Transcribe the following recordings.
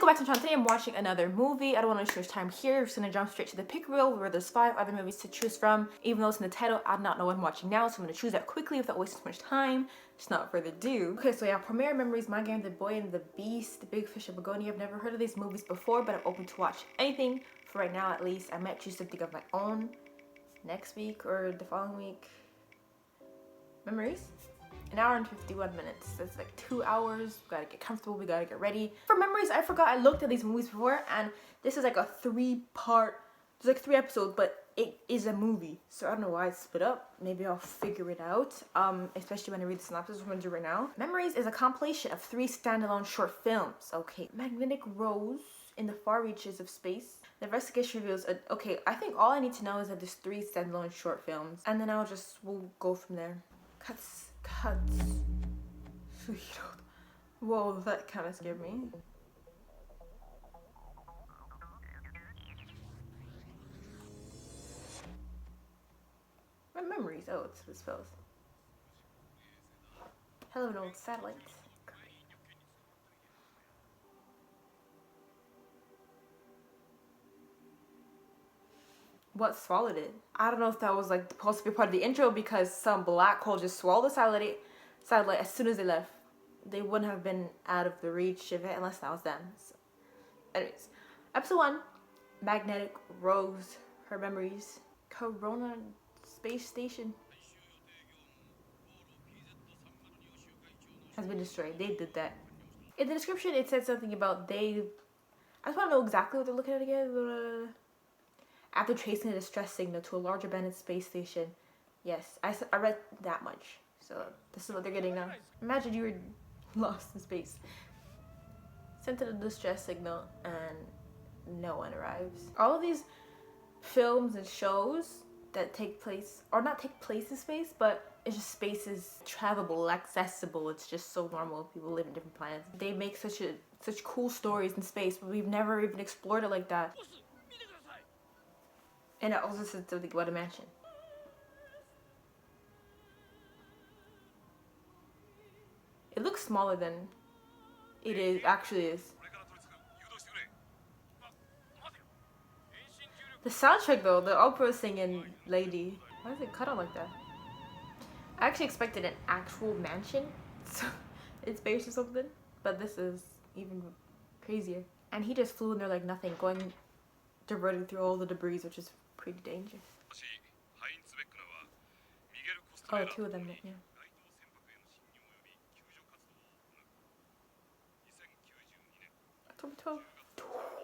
back to the channel. Today I'm watching another movie. I don't want to waste too much time here. I'm just gonna jump straight to the pick reel where there's 5 other movies to choose from. Even though it's in the title, I do not know what I'm watching now, so I'm gonna choose that quickly without wasting too much time. Just not further ado. Okay, so yeah, Premiere Memories, My Game, The Boy and the Beast, The Big Fish of Begonia. I've never heard of these movies before, but I'm open to watch anything for right now at least. I might choose something of my own next week or the following week. Memories? An hour and 51 minutes. That's like 2 hours. We gotta get comfortable, we gotta get ready. For Memories, I forgot I looked at these movies before, and this is like a 3-part, there's like 3 episodes, but it is a movie. So I don't know why it's split up. Maybe I'll figure it out, especially when I read the synopsis, I'm gonna do right now. Memories is a compilation of 3 standalone short films. Okay, Magnetic Rose in the Far Reaches of Space. The investigation reveals, okay, I think all I need to know is that there's 3 standalone short films, and then we'll go from there. Katsuhiro. Whoa, that kind of scared me. My memories. Oh, it's what it spells. Hello, an old satellite. What swallowed it? I don't know if that was like supposed to be part of the intro because some black hole just swallowed the satellite as soon as they left. They wouldn't have been out of the reach of it unless that was them. So, anyways, episode 1, Magnetic Rose, Her Memories, Corona Space Station has been destroyed. They did that. In the description, it said something about I just want to know exactly what they're looking at again. After tracing a distress signal to a large abandoned space station. Yes, I read that much. So this is what they're getting now. Imagine you were lost in space. Sent a distress signal and no one arrives. All of these films and shows that take place, or not take place in space, but it's just space is travelable, accessible. It's just so normal. People live in different planets. They make such cool stories in space, but we've never even explored it like that. And it also said something about a mansion. It looks smaller than it actually is. The soundtrack though, the opera singing lady, why is it cut out like that? I actually expected an actual mansion, so it's based or something, but this is even crazier. And he just flew in there like nothing, diverting through all the debris, which is pretty dangerous. Oh, 2 of them, yeah. October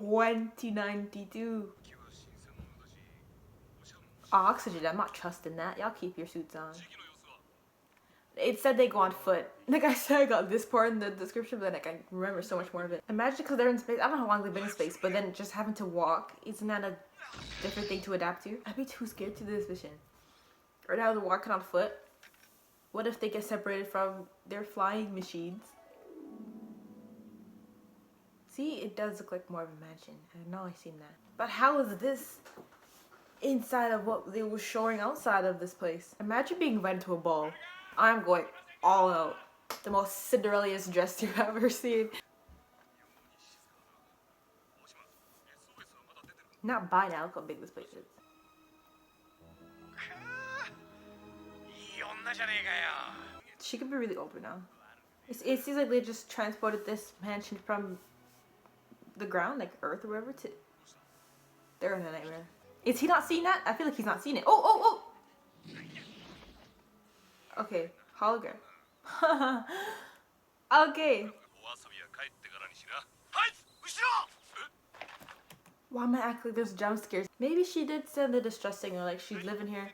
12th, 2092. Oxygen, I'm not trusting that. Y'all keep your suits on. It said they go on foot. Like I said, I got this part in the description, but then like, I remember so much more of it. Imagine because they're in space. I don't know how long they've been in space, but then just having to walk, isn't that a different thing to adapt to? I'd be too scared to do this mission. Right now they're walking on foot. What if they get separated from their flying machines? See, it does look like more of a mansion. I know I've seen that. But how is this inside of what they were showing outside of this place? Imagine being invited to a ball. I'm going all out. The most Cinderella's dress you've ever seen. Not by now, look how big this place is. She could be really older now. It seems like they just transported this mansion from the ground, like Earth or wherever, to... They're in a nightmare. Is he not seeing that? I feel like he's not seeing it. Oh! Okay, hologram. Okay. Why am I acting like there's jump scares? Maybe she did send the distress signal, like she's living here.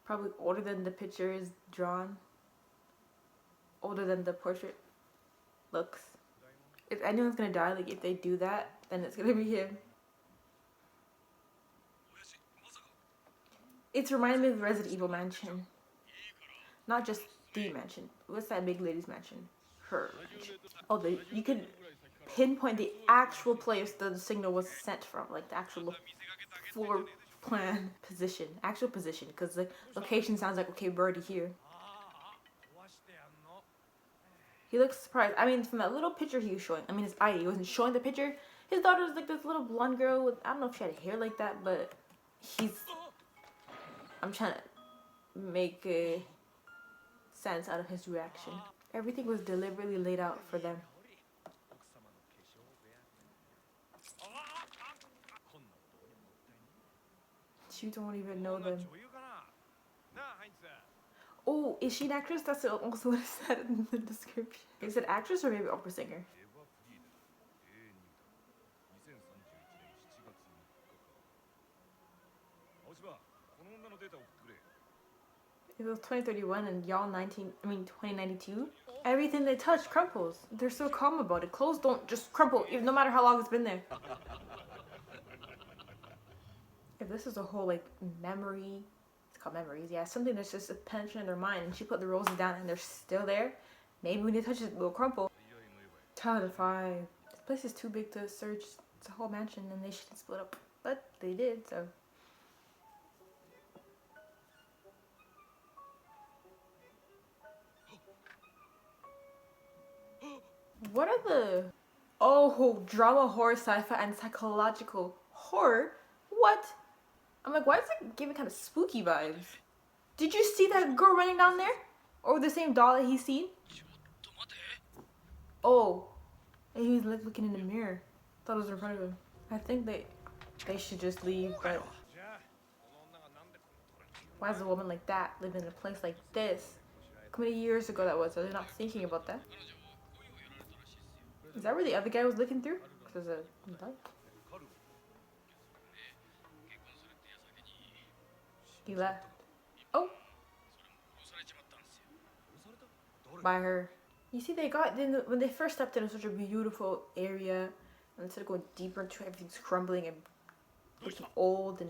Probably older than the picture is drawn. Older than the portrait looks. If anyone's gonna die, like if they do that, then it's gonna be him. It's reminding me of the Resident Evil mansion. Not just the mansion. What's that big lady's mansion? Her mansion. Oh, you can pinpoint the actual place that the signal was sent from. Like the actual floor plan position. Actual position. Because the location sounds like, okay, we're already here. He looks surprised. I mean, from that little picture he was showing. I mean, his eye. He wasn't showing the picture. His daughter's like this little blonde girl with, I don't know if she had hair like that, but I'm trying to make sense out of his reaction. Everything was deliberately laid out for them. You don't even know them. Oh, is she an actress? That's also what it said in the description. Is it actress or maybe opera singer? It was 2031 and y'all 2092. Everything they touch crumples. They're so calm about it. Clothes don't just crumple, even no matter how long it's been there. If this is a whole like memory, it's called memories, yeah, something that's just a pension in their mind, and she put the roses down and they're still there, maybe when they touch it, they'll crumple. 10 out of 5. This place is too big to search. It's a whole mansion and they shouldn't split up, but they did, so. What are the... Oh, drama, horror, sci-fi, and psychological horror? What? I'm like, why is it giving kind of spooky vibes? Did you see that girl running down there? Or the same doll that he's seen? Oh. And he was looking in the mirror. Thought it was in front of him. I think they should just leave, but... Why is a woman like that living in a place like this? How many years ago that was? Are they not thinking about that? Is that where the other guy was looking through? Because there's a dog. He left. Oh! By her. You see, when they first stepped into such a beautiful area, and instead of going deeper into it, everything's crumbling and looking old and...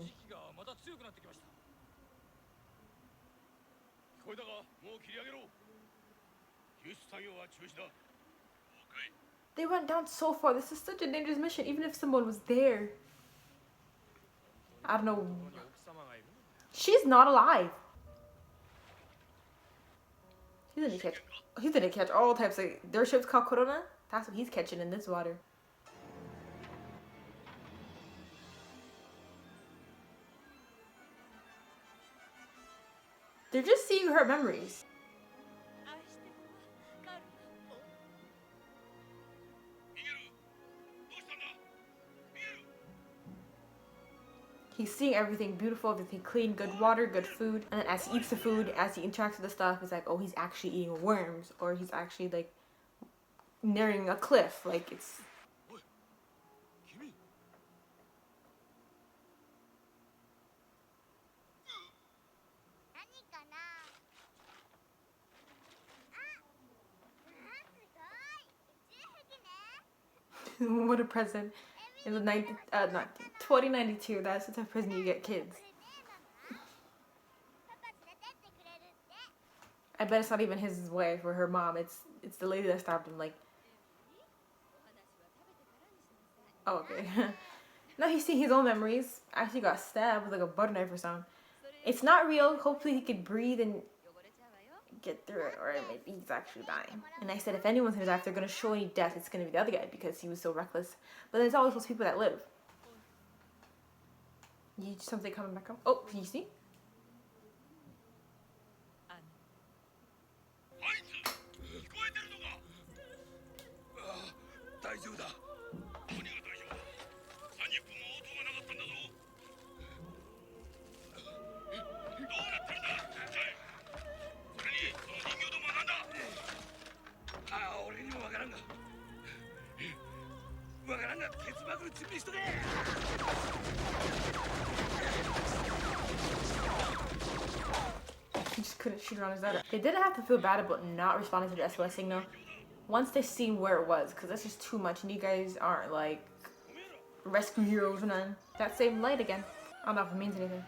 They went down so far. This is such a dangerous mission, even if someone was there. I don't know. She's not alive. He's gonna catch all types of... Their ship's called Corona. That's what he's catching in this water. They're just seeing her memories. He's seeing everything beautiful, everything clean, good water, good food. And then as he eats the food, as he interacts with the stuff, it's like, oh, he's actually eating worms. Or he's actually like nearing a cliff. Like it's... What a present. In the 2092, that's the type of present you get kids. I bet it's not even his wife or her mom. It's the lady that stabbed him. Like, oh, okay. Now he's seeing his own memories. Actually got stabbed with like a butter knife or something. It's not real. Hopefully he could breathe and get through it, or maybe he's actually dying. And I said, if anyone's gonna die, if they're gonna show any death, it's gonna be the other guy because he was so reckless. But there's always those people that live. You something coming back up? Oh, you see? He just couldn't shoot around his head. They didn't have to feel bad about not responding to the SOS signal once they seen where it was, because that's just too much and you guys aren't like rescue heroes or none. That same light again. I don't know if it means anything.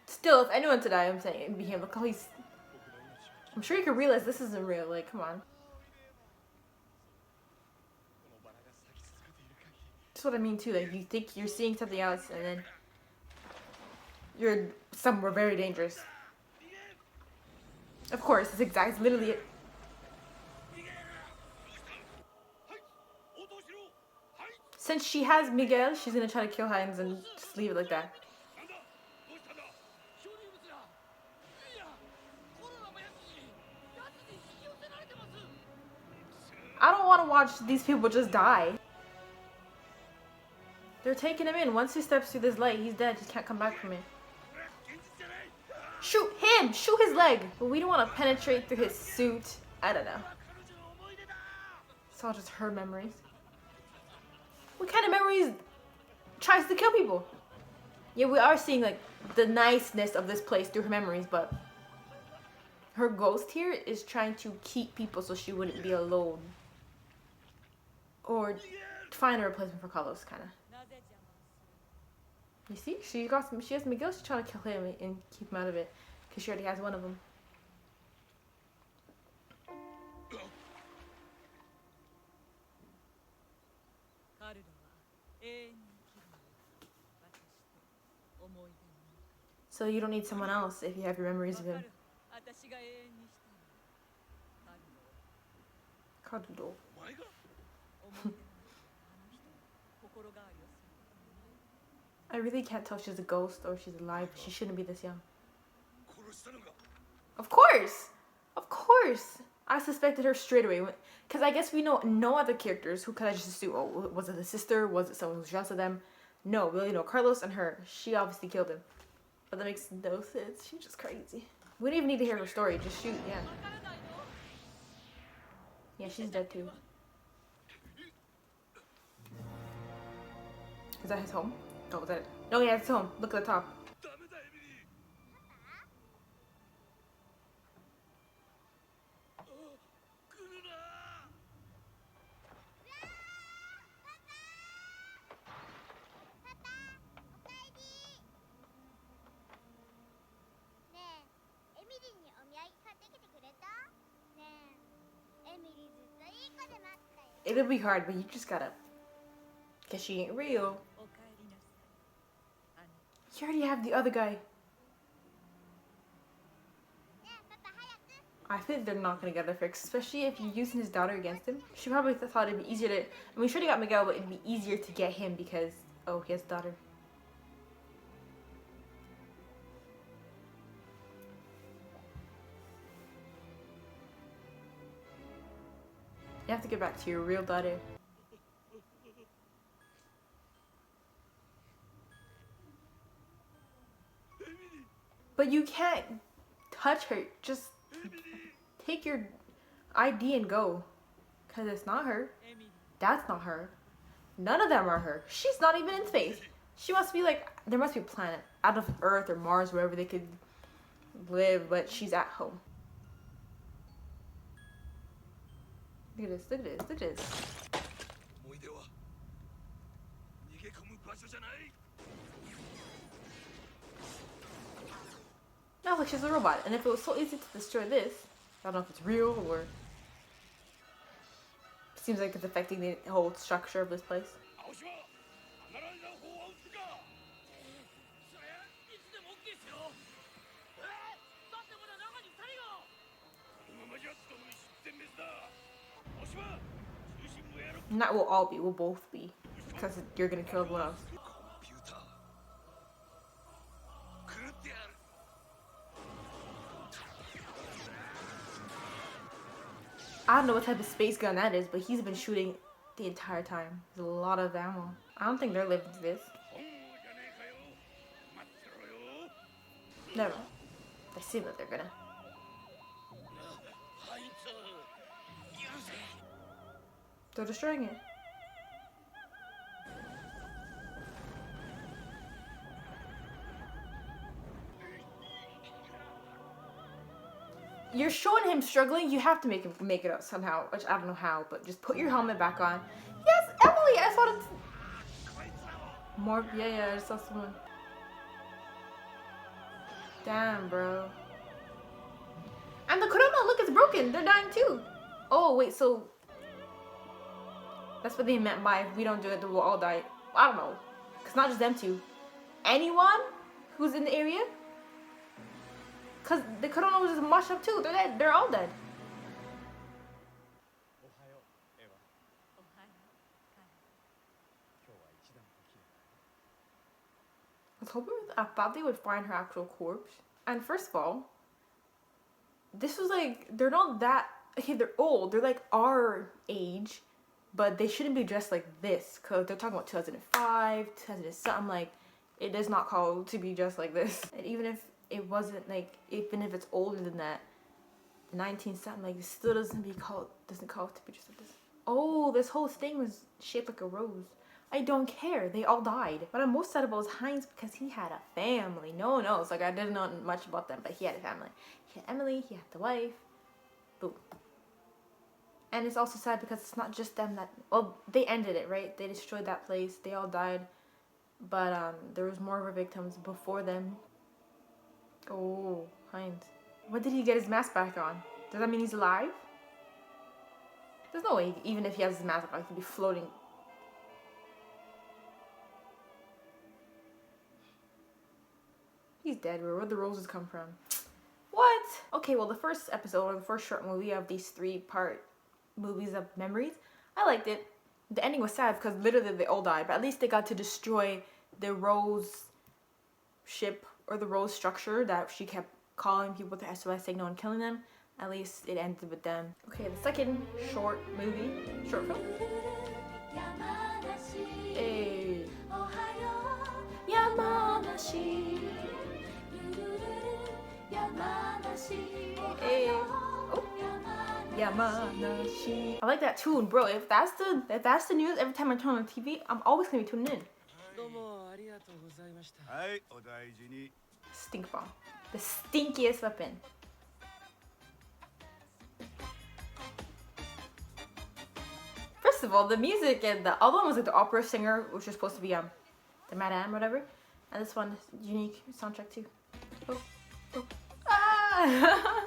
Still, if anyone to die, I'm saying it'd be him. Look how he's... I'm sure you can realize this isn't real. Like, come on. That's what I mean too. Like, you think you're seeing something else, and then you're somewhere very dangerous. Of course, it's literally it. Since she has Miguel, she's gonna try to kill Hines and just leave it like that. I don't want to watch these people just die. They're taking him in. Once he steps through this light, he's dead. He can't come back from it. Shoot him! Shoot his leg! But we don't want to penetrate through his suit. I don't know. It's all just her memories. What kind of memories tries to kill people? Yeah, we are seeing like the niceness of this place through her memories, but her ghost here is trying to keep people so she wouldn't be alone. Or find a replacement for Carlos, kind of. You see, she has Miguel. She's trying to kill him and keep him out of it, because she already has one of them. So you don't need someone else if you have your memories of him. Karudo. I really can't tell if she's a ghost or if she's alive. She shouldn't be this young. Of course! Of course! I suspected her straight away. Because I guess we know no other characters who could I just assume, oh, was it the sister? Was it someone who's jealous of them? No, we only know Carlos and her. She obviously killed him. But that makes no sense. She's just crazy. We don't even need to hear her story. Just shoot, yeah. Yeah, she's dead too. Is that his home? Oh, is that it? No, yeah, it's home. Look at the top. It'll be hard, but you just gotta. Cause she ain't real. You already have the other guy. I think they're not gonna get their fix, especially if you're using his daughter against him. She probably thought it'd be easier to. I mean, sure they got Miguel, but it'd be easier to get him because oh, he has a daughter. You have to get back to your real daughter. But you can't touch her. Just take your ID and go. Because it's not her. That's not her. None of them are her. She's not even in space. She must be like, there must be a planet out of Earth or Mars, wherever they could live, but she's at home. Look at this, look at this, look at this. No, like she's a robot, and if it was so easy to destroy this, I don't know if it's real or it seems like it's affecting the whole structure of this place. And that will all be, we'll both be, because you're gonna kill everyone else. I don't know what type of space gun that is, but he's been shooting the entire time. There's a lot of ammo. I don't think they're living through this. Never. They seem like they're gonna. They're destroying it. You're showing him struggling. You have to make him make it up somehow, which I don't know how, but just put your helmet back on. Yes, Emily, I saw it. More, yeah, I saw someone. Damn, bro. And the corona, look, it's broken. They're dying too. Oh, wait, so that's what they meant by if we don't do it, we'll all die. I don't know. Because not just them two. Anyone who's in the area? Because Because the Kurono was just mushed up too. They're dead. They're all dead. I was hoping I thought they would find her actual corpse. And first of all, this was like, they're not that, okay, they're old. They're like our age, but they shouldn't be dressed like this because they're talking about 2005, 2007. I'm like, it is not called to be dressed like this. And even if it wasn't like, even if it's older than that, 1970, like, it still doesn't call it to be dressed like this. Oh, this whole thing was shaped like a rose. I don't care. They all died. What I'm most sad about was Heinz because he had a family. No one else. Like, I didn't know much about them, but he had a family. He had Emily. He had the wife. Boom. And it's also sad because it's not just them that... Well, they ended it, right? They destroyed that place. They all died. But there was more of our victims before them. Oh, Heinz. When did he get his mask back on? Does that mean he's alive? There's no way, even if he has his mask on, he could be floating. He's dead. Where'd the roses come from? What? Okay, well, the first episode, or the first short movie of these 3-part movies of memories, I liked it. The ending was sad because literally they all died, but at least they got to destroy the rose ship or the rose structure that she kept calling people to SOS signal and killing them. At least it ended with them. Okay, the second short film. Hey. Yamanashi. Hey. Oh. Yamanashi. I like that tune, bro. If that's the news every time I turn on the TV, I'm always gonna be tuning in. Stink bomb. The stinkiest weapon. First of all, the music and the other one was like the opera singer, which was supposed to be the Madame, whatever. And this one is unique soundtrack too. Oh, oh. Ah!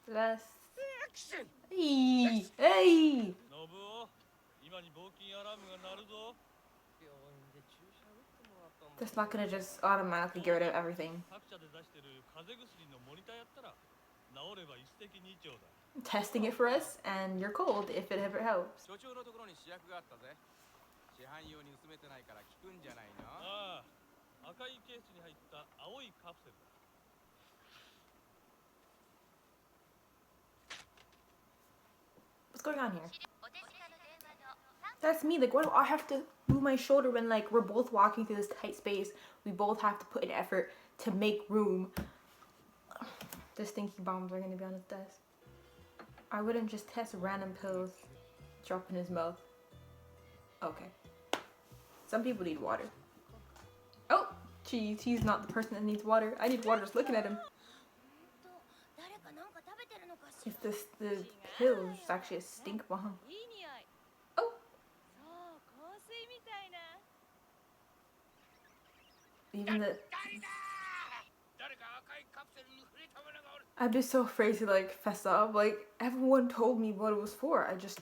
Less. Hey, hey. That's not gonna just automatically get rid of everything. Testing it for us, and you're cold if it ever helps. What's going on here? That's me. Like, why do I have to move my shoulder when, like, we're both walking through this tight space? We both have to put in effort to make room. The stinky bombs are gonna be on his desk. I wouldn't just test random pills, drop in his mouth. Okay. Some people need water. Oh, jeez, he's not the person that needs water. I need water just looking at him. If the pill is actually a stink bomb. Oh. Even the... I'd be so afraid to like fess up. Like, everyone told me what it was for. I just...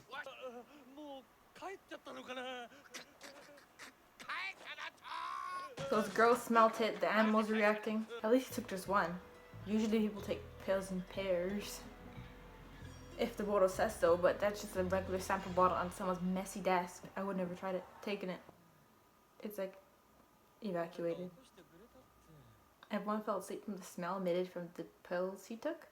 Those girls smelt it. The animals reacting. At least he took just one. Usually people take pills in pairs. If the bottle says so, but that's just a regular sample bottle on someone's messy desk. I would never try taking it. It's like evacuated. Everyone fell asleep from the smell emitted from the pills he took.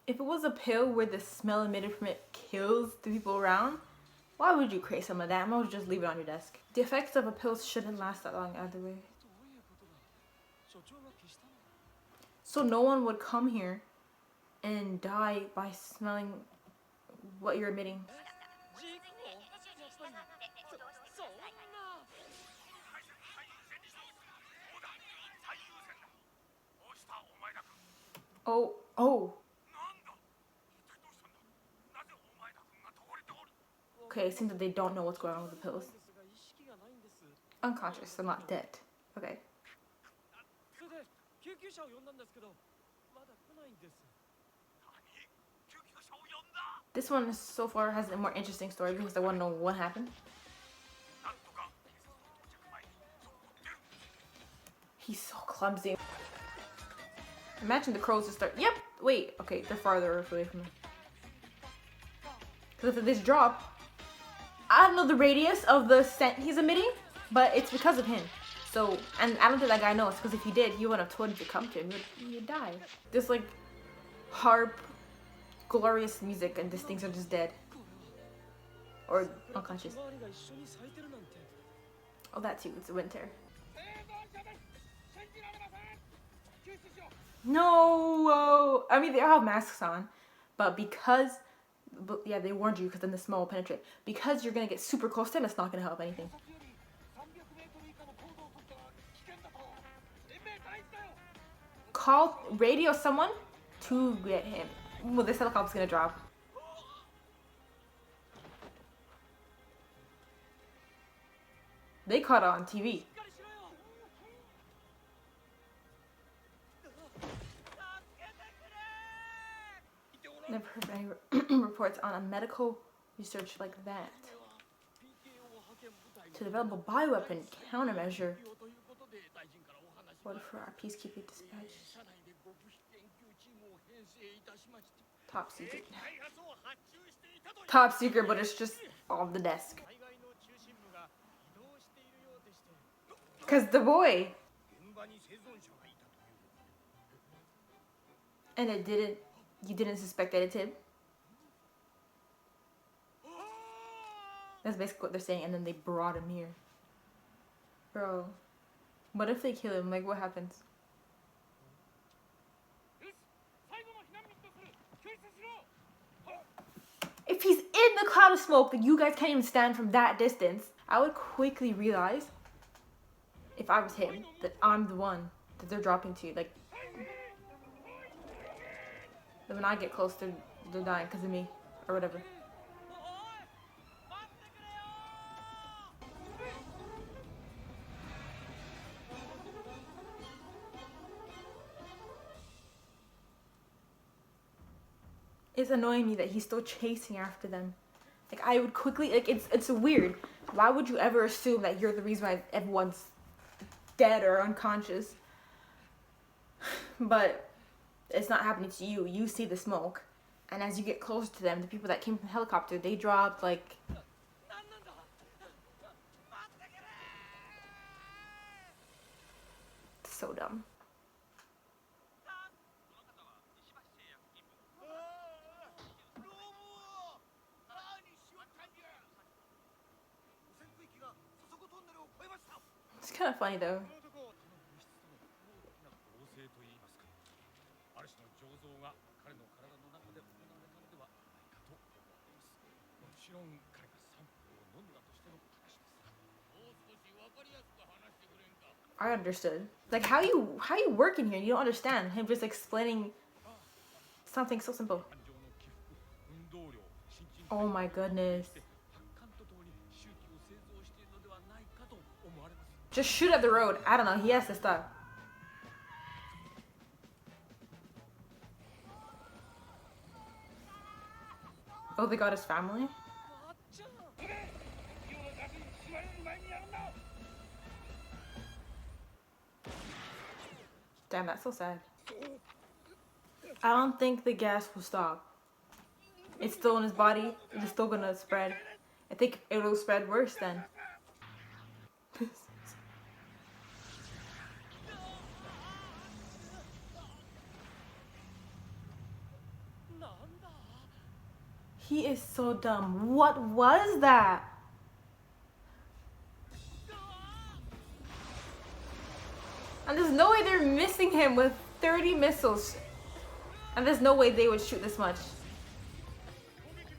If it was a pill where the smell emitted from it kills the people around, why would you create some of that? I might just leave it on your desk. The effects of a pill shouldn't last that long either way. So no one would come here and die by smelling what you're emitting. Oh, oh. Okay, it seems that they don't know what's going on with the pills. Unconscious, so not dead. Okay. This one so far has a more interesting story because I want to know what happened. He's so clumsy. Imagine the crows just start. Yep. Wait. Okay, they're farther away from me. Because of this drop, I don't know the radius of the scent he's emitting, but it's because of him. So, and I don't think that guy knows, because if he did, he wouldn't have told him to come to him. You'd die. This like harp, glorious music, and these things are just dead or unconscious. Oh, that too. It's winter. No. I mean, they all have masks on, but because. But yeah, they warned you because then the smell will penetrate. Because you're gonna get super close to him, it's not gonna help anything. Call, radio someone to get him. Well, this helicopter's gonna drop. They caught it on TV. Never heard any reports on a medical research like that. To develop a bioweapon countermeasure. What for our peacekeeping dispatch? Top secret. Top secret, but it's just on the desk. Cause the boy. And it didn't. You didn't suspect that it's him? That's basically what they're saying, and then they brought him here. Bro. What if they kill him? Like, what happens? If he's in the cloud of smoke that you guys can't even stand from that distance, I would quickly realize, if I was him, that I'm the one that they're dropping to. Like, then when I get close, they're dying because of me, or whatever. It's annoying me that he's still chasing after them. Like, I would quickly, like, it's weird. Why would you ever assume that you're the reason why everyone's dead or unconscious? But it's not happening to you. You see the smoke. And as you get closer to them, the people that came from the helicopter, they dropped, like... So dumb. It's kind of funny though. I understood. Like, how you work in here? You don't understand him just explaining something so simple. Oh my goodness. Just shoot at the road. I don't know. He has to stop. Oh, they got his family? Damn, that's so sad. I don't think the gas will stop. It's still in his body. It's still gonna spread. I think it'll spread worse then. He is so dumb. What was that? And there's no way they're missing him with 30 missiles. And there's no way they would shoot this much.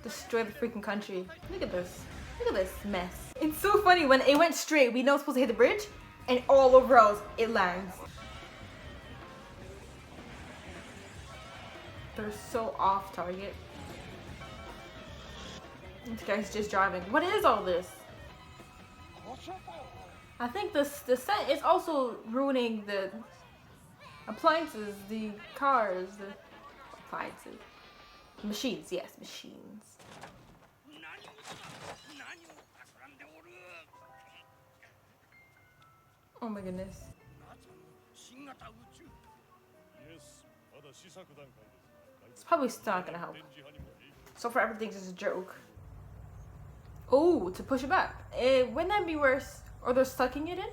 Destroy the freaking country. Look at this. Look at this mess. It's so funny. When it went straight, we know it's supposed to hit the bridge. And all over us, it lands. They're so off target. This guy's just driving. What is all this? I think the scent is also ruining the appliances, the cars, the appliances. Machines, yes, machines. Oh my goodness. It's probably still not gonna help. So far everything's just a joke. Oh, to push it back. Wouldn't that be worse? Or they're sucking it in?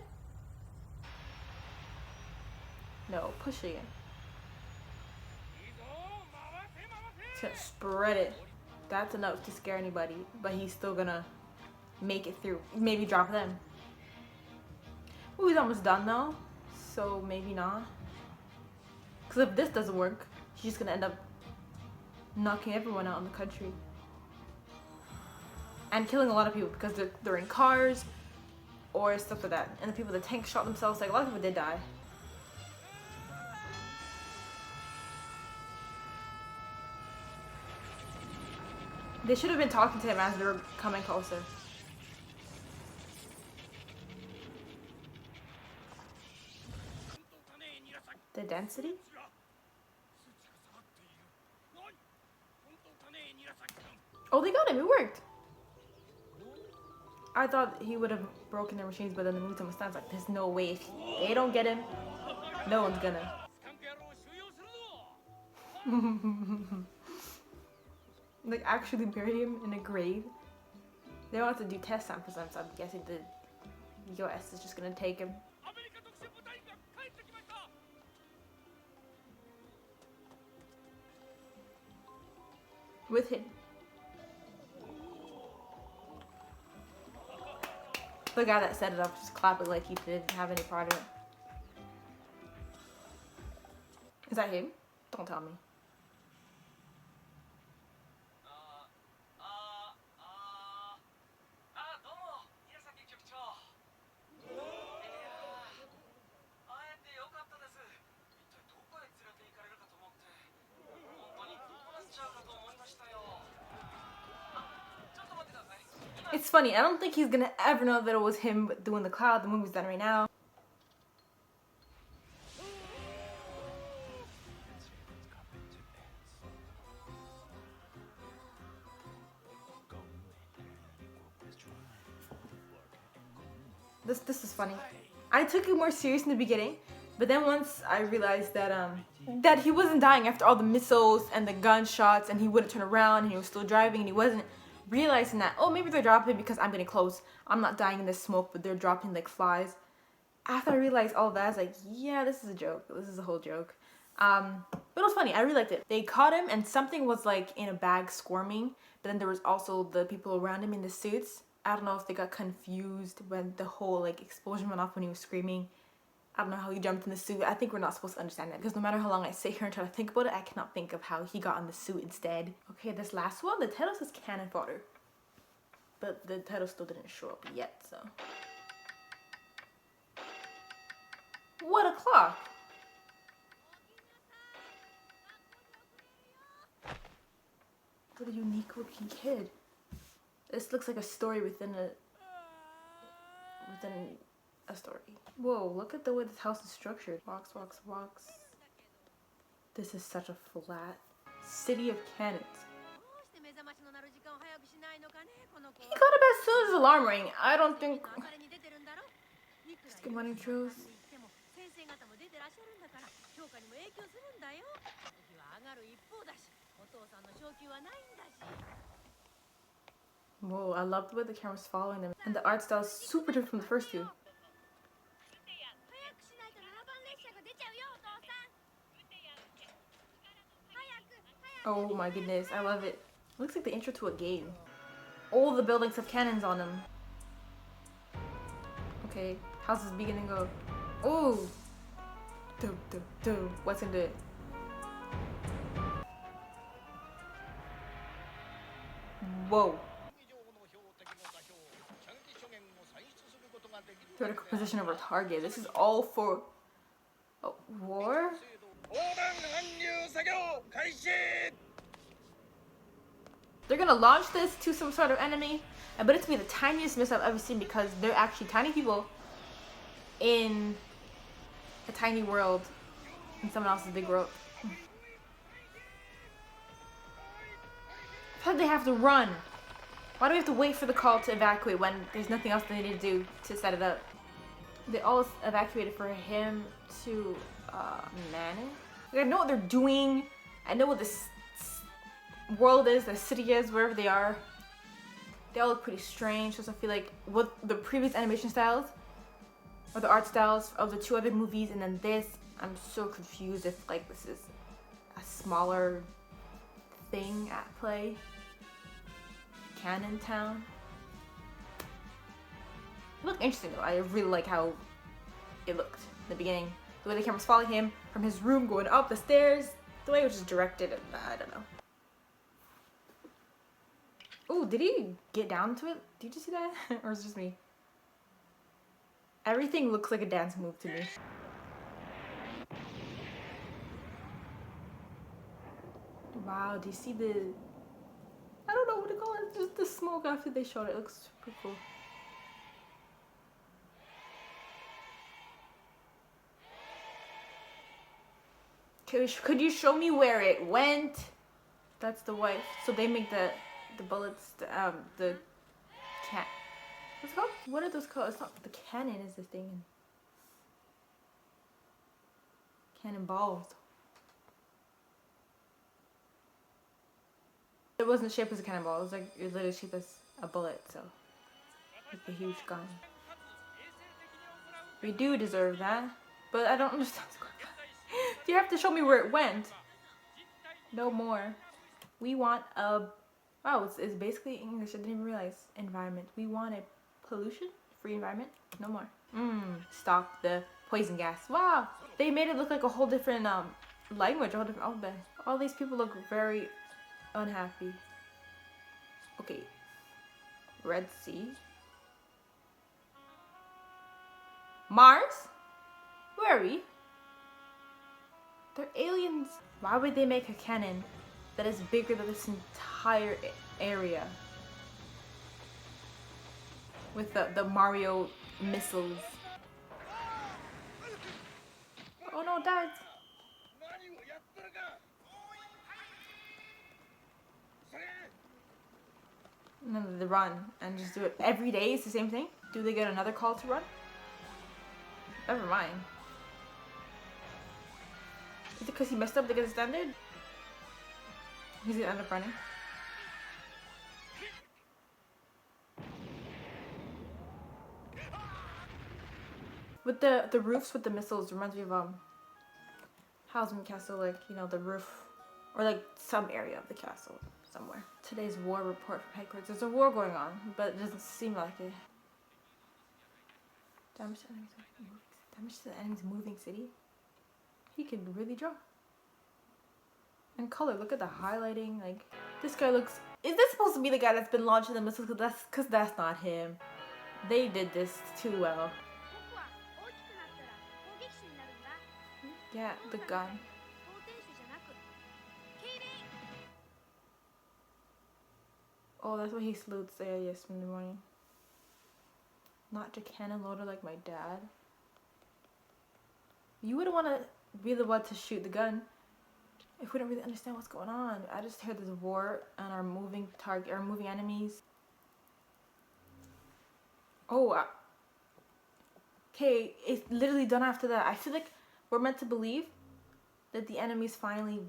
No, pushing it. It's gonna spread it. That's enough to scare anybody, but he's still gonna make it through. Maybe drop them. Ooh, he's almost done though, so maybe not. Because if this doesn't work, he's just gonna end up knocking everyone out in the country. And killing a lot of people because they're in cars or stuff like that. And the people in the tank shot themselves, like a lot of people did die. They should have been talking to him as they were coming closer. The density? Oh, they got him. It worked. I thought he would have broken their machines, but then the movie stands like, there's no way. If they don't get him, no one's gonna. Like, actually bury him in a grave. They don't have to do test samples, so I'm guessing the US is just gonna take him. With him. The guy that set it up just clapping like he didn't have any part of it. Is that him? Don't tell me. It's funny, I don't think he's gonna ever know that it was him doing the cloud. The movie's done right now. This is funny. I took it more serious in the beginning, but then once I realized that that he wasn't dying after all the missiles and the gunshots, and he wouldn't turn around and he was still driving, and he wasn't realizing that, oh, maybe they're dropping because I'm getting close. I'm not dying in this smoke, but they're dropping like flies. After I realized all that, I was like, yeah, this is a joke. This is a whole joke. But it was funny. I really liked it. They caught him and something was like in a bag squirming, but then there was also the people around him in the suits. I don't know if they got confused when the whole like explosion went off when he was screaming. I don't know how he jumped in the suit. I think we're not supposed to understand that because no matter how long I sit here and try to think about it, I cannot think of how he got in the suit instead. Okay, this last one, the title says cannon fodder. But the title still didn't show up yet, so. What a clock! What a unique looking kid. This looks like a story within a story. Whoa, look at the way this house is structured. Walks, walks, walks. This is such a flat city of cannons. He got up as soon as the alarm rang. I don't think... Just get money intros. Whoa, I love the way the camera's following them. And the art style is super different from the first two. Oh my goodness, I love it. Looks like the intro to a game. All the buildings have cannons on them. Okay, how's this beginning go? Oh! What's gonna do it? Whoa. Vertical position over target. This is all for war? They're gonna launch this to some sort of enemy. I bet it to be the tiniest missile I've ever seen because they're actually tiny people in a tiny world in someone else's big world. How do they have to run? Why do we have to wait for the call to evacuate when there's nothing else they need to do to set it up? They all evacuated for him to manage. Like, I know what they're doing. I know what this world is, the city is, wherever they are. They all look pretty strange. So I feel like what the previous animation styles or the art styles of the two other movies and then this, I'm so confused if like this is a smaller thing at play. Cannon Town. It looked interesting though. I really like how it looked in the beginning. The way the camera's following him from his room going up the stairs. The way it was just directed, I don't know. Oh, did he get down to it? Did you see that? Or is it just me? Everything looks like a dance move to me. Wow, do you see the... I don't know what to call it. Just the smoke after they showed it. It looks super cool. Could you show me where it went? That's the wife. So they make the bullets, the cat. What's it called? What are those called? It's not the cannon. Is the thing? Cannonballs. It wasn't shaped as a cannonball. It was like it was literally shaped as a bullet. So like a huge gun. We do deserve that, but I don't understand what's going on. You have to show me where it went. No more. We want a... Wow, it's basically English. I didn't even realize. Environment. We want a pollution-free environment. No more. Stop the poison gas. Wow. They made it look like a whole different language. A whole different alphabet. All these people look very unhappy. Okay. Red Sea. Mars? Where are we? They're aliens. Why would they make a cannon that is bigger than this entire area? With the Mario missiles. Oh no, Dad. And then they run and just do it every day. It's the same thing. Do they get another call to run? Never mind. Is it because he messed up they get a standard? He's gonna end up running. With the roofs with the missiles reminds me of Housing Castle, like, you know, the roof or like some area of the castle somewhere. Today's war report from headquarters. There's a war going on, but it doesn't seem like it. Damage to the enemy's moving city. He can really draw. And color, look at the highlighting. Like, this guy looks... Is this supposed to be the guy that's been launching the missiles? Because that's not him. They did this too well. Yeah, the gun. Oh, that's why he salutes the yes in the morning. Not to cannon loader like my dad. You wouldn't want to be the one to shoot the gun if we don't really understand what's going on. I just heard there's a war on our moving target, our moving enemies. Oh, okay, it's literally done after that. I feel like we're meant to believe that the enemies finally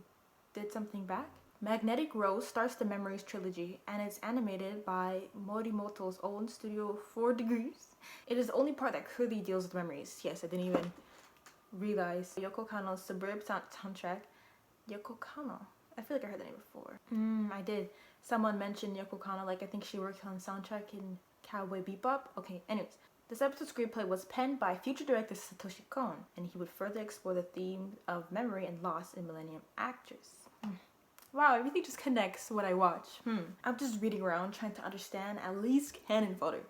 did something back. Magnetic Rose starts the Memories trilogy and it's animated by Morimoto's own studio 4 Degrees. It is the only part that clearly deals with memories. Yes, I didn't even realize. Yoko Kanno's Suburb soundtrack. Yoko Kanno. I feel like I heard that name before. I did. Someone mentioned Yoko Kanno, like I think she worked on soundtrack in Cowboy Bebop. Okay, anyways. This episode's screenplay was penned by future director Satoshi Kon, and he would further explore the theme of memory and loss in Millennium actors. Wow, everything just connects what I watch. I'm just reading around trying to understand at least canon fodder.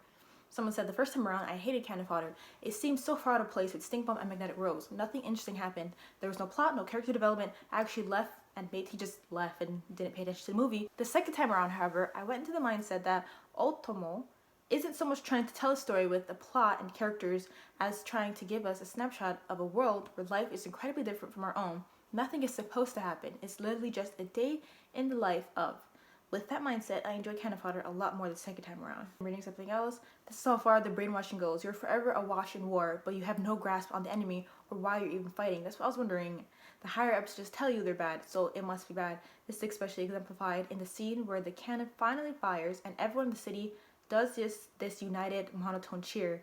Someone said the first time around I hated canon fodder. It seemed so far out of place with Stink Bomb and Magnetic Rose. Nothing interesting happened. There was no plot, no character development. I actually left and he just left and didn't pay attention to the movie. The second time around, however, I went into the mindset that Otomo isn't so much trying to tell a story with a plot and characters as trying to give us a snapshot of a world where life is incredibly different from our own. Nothing is supposed to happen. It's literally just a day in the life of. With that mindset, I enjoy Fodder a lot more the second time around. I'm reading something else. This is how far the brainwashing goes. You're forever awash in war, but you have no grasp on the enemy or why you're even fighting. That's what I was wondering. The higher ups just tell you they're bad, so it must be bad. This is especially exemplified in the scene where the cannon finally fires and everyone in the city does this united monotone cheer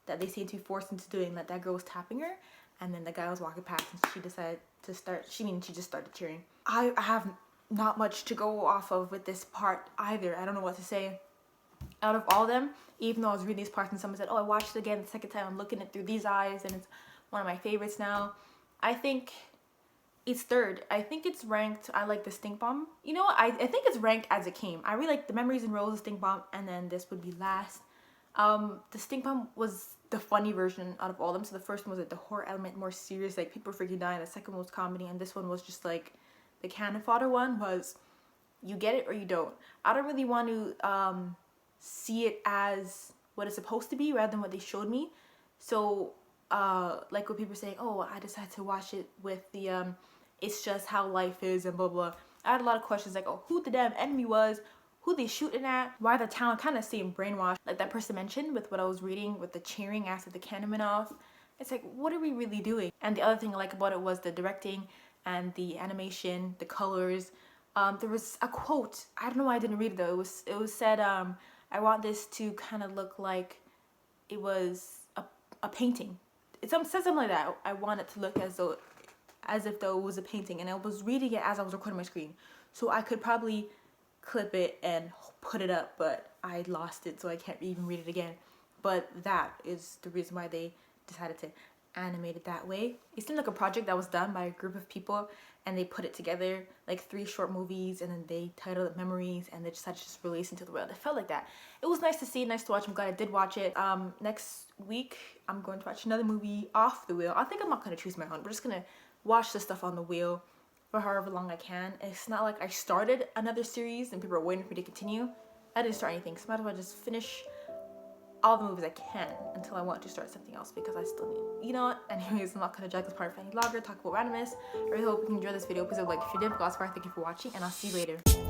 that they seem to be forced into doing. That girl was tapping her, and then the guy was walking past and she decided to start, she just started cheering. I have not much to go off of with this part either. I don't know what to say. Out of all of them, even though I was reading these parts and someone said, oh, I watched it again the second time, I'm looking at it through these eyes and it's one of my favorites now, I think it's third. I think it's ranked, I like the Stink Bomb. You know what, I think it's ranked as it came. I really like the Memories and Roses, Stink Bomb, and then this would be last. The Stink Bomb was the funny version out of all of them. So the first one was like the horror element, more serious, like people freaking dying. The second one was comedy, and this one was just like, the Cannon Fodder one was, you get it or you don't. I don't really want to see it as what it's supposed to be rather than what they showed me. So like what people are saying, oh, I decided to watch it with the it's just how life is and blah blah. I had a lot of questions like, oh, who the damn enemy was, who they shooting at, why the town kind of seemed brainwashed, like that person mentioned with what I was reading with the cheering after the cannon went off. It's like, what are we really doing? And the other thing I like about it was the directing and the animation, the colors. There was a quote, I don't know why I didn't read it though. It was said, I want this to kind of look like it was a painting. It says something like that. I want it to look as if though it was a painting, and I was reading it as I was recording my screen. So I could probably clip it and put it up, but I lost it, so I can't even read it again. But that is the reason why they decided to animate it that way. It seemed like a project that was done by a group of people, and they put it together like 3 short movies, and then they titled it Memories, and they decided to just release into the world. It felt like that. It was nice to see, nice to watch. I'm glad I did watch it. Next week I'm going to watch another movie off the wheel. I think I'm not going to choose my own. We're just going to watch the stuff on the wheel for however long I can. It's not like I started another series and people are waiting for me to continue. I didn't start anything, so might as well just finish all the movies I can until I want to start something else, because I still need, you know what? Anyways, I'm not gonna drag this part for any longer, talk about randomness. I really hope you can enjoy this video. Please leave a like if you did. Thank you for watching, and I'll see you later.